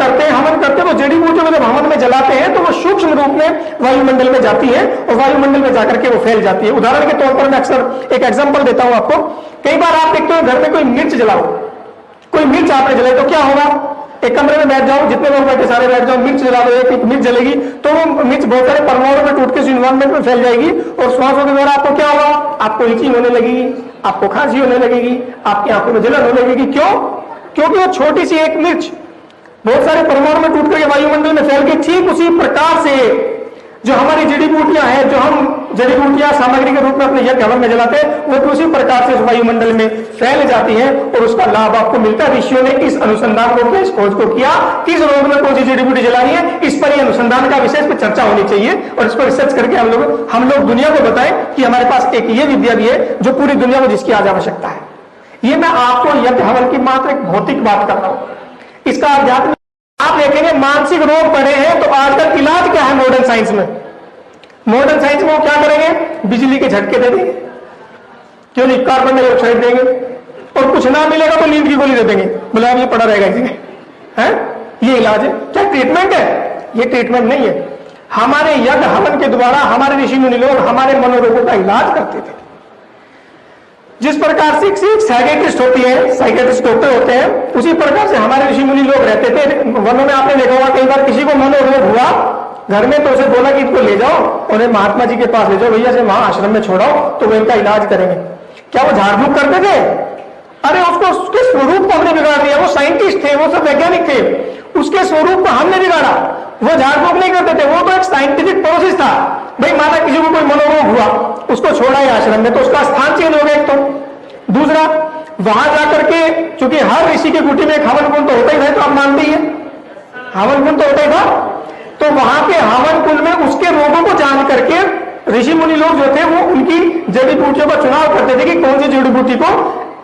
करते हैं, हवन करते हैं, तो जड़ी बूटियों को जब हवन में जलाते हैं तो वो सूक्ष्म रूप में वायुमंडल में जाती है और वायुमंडल में जाकर के वो फैल जाती है। उदाहरण के तौर पर मैं अक्सर एक एग्जांपल देता हूं आपको। कई बार आप देखते हो घर में कोई मिर्च जलाओ, कोई मिर्च आपने जलाई तो क्या होगा, एक कमरे में बैठ जाओ, जितने लोग बैठे सारे बैठ जाओ, मिर्च जला दो, एक मिर्च जलेगी तो वो मिर्च बहुत सारे परमाणु में टूट के उस इन्वायरमेंट में फैल जाएगी और श्वासों के द्वारा आपको क्या होगा, आपको इचिंग होने लगेगी, आपको खांसी होने लगेगी, आपकी आंखों में जलन होने लगेगी। क्यों? क्योंकि वो छोटी सी एक मिर्च बहुत सारे परमाणु में टूट करके वायुमंडल में फैल गई। ठीक उसी प्रकार से जो हमारी जड़ी बूटियां हैं, जो हम जड़ी बूटियां सामग्री के रूप में अपने यज्ञ हवन में जलाते हैं, वो भी उसी प्रकार से उस वायुमंडल में फैल जाती है और उसका लाभ आपको मिलता है। ऋषियों ने इस अनुसंधान को किया, इस खोज को किया, किस रोग में कौन सी जड़ी बूटी जलानी है, इस पर अनुसंधान का विशेष पर चर्चा होनी चाहिए और इस पर रिसर्च करके हम लोग दुनिया को बताएं कि हमारे पास एक ये विद्या भी है जो पूरी दुनिया को जिसकी आज आवश्यकता है। ये मैं आपको यज्ञ हवन की मात्र एक भौतिक बात कर रहा हूं। इसका आध्यात्मिक आप देखेंगे मानसिक रोग पड़े हैं तो आजकल इलाज क्या है मॉडर्न साइंस में? मॉडर्न साइंस में वो क्या करेंगे, बिजली के झटके दे देंगे, क्यों नहीं, कार्बन डाइऑक्साइड देंगे और कुछ ना मिलेगा तो नींद की गोली दे देंगे, बोला ये पड़ा रहेगा इसी है। ये इलाज है? क्या ट्रीटमेंट है? ये ट्रीटमेंट नहीं है। हमारे यज्ञ हवन के द्वारा हमारे ऋषि मुनि लोग हमारे मनोरोगों का इलाज करते थे। जिस प्रकार से साइकेट्रिस्ट होती है, साइकेट्रिस्ट डॉक्टर होते हैं, उसी प्रकार से हमारे ऋषि मुनि लोग रहते थे। वनों में आपने देखा होगा कई बार किसी को मनोरोग हुआ घर में तो उसे बोला कि इनको ले जाओ, उन्हें महात्मा जी के पास ले जाओ, भैया से वहां आश्रम में छोड़ाओ तो वो इनका इलाज करेंगे। क्या वो झाड़ फूक करते थे? अरे उसको उसके स्वरूप को हमने बिगाड़ दिया। वो साइंटिस्ट थे, वो सब वैज्ञानिक थे, उसके स्वरूप को हमने बिगाड़ा। वो झाड़ फूक नहीं करते थे, वो तो एक साइंटिफिक प्रोसेस था। भाई माना किसी को कोई मनोरोग हुआ, उसको छोड़ा है आश्रम में तो उसका स्थान चेंज हो गया एक तो। दूसरा, वहां जाकर के चूंकि हर ऋषि की कुटी में एक हवन कुंड तो होता ही था, तो आप मानते ही है हवन कुंड तो होता ही था। तो वहां के हवन कुंड में उसके रोगों को जान करके ऋषि मुनि लोग जो थे वो उनकी जड़ी बूटियों का चुनाव करते थे कि कौन सी जड़ी बूटी को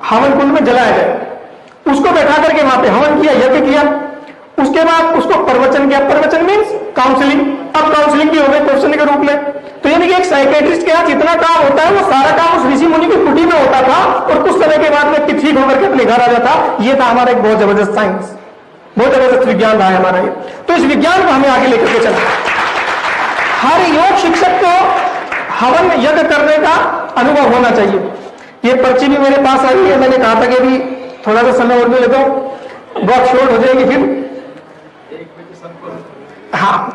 हवन कुंड में जलाया जाए। उसको बैठा करके वहां पे हवन किया, यज्ञ किया, उसके बाद उसको प्रवचन किया। प्रवचन मीन्स काउंसलिंग। अब काउंसलिंग भी हो गई क्वेश्चन के रूप में। तो यानी कि एक साइकेट्रिस्ट के यहाँ जितना काम होता है वो सारा काम उस ऋषि मुनि की कुटी में होता था और कुछ समय के बाद व्यक्ति ठीक होकर के अपने घर आ जाता। ये था हमारा एक बहुत जबरदस्त साइंस, बहुत जबरदस्त विज्ञान रहा है हमारा ये। तो इस विज्ञान को हमें आगे लेकर के चलना। हर योग शिक्षक को हवन यज्ञ करने का अनुभव होना चाहिए। ये पर्ची भी मेरे पास आई है, मैंने कहा था कि अभी थोड़ा सा समय और भी लेता हूं, बहुत शॉर्ट हो जाएगी फिर। हाँ।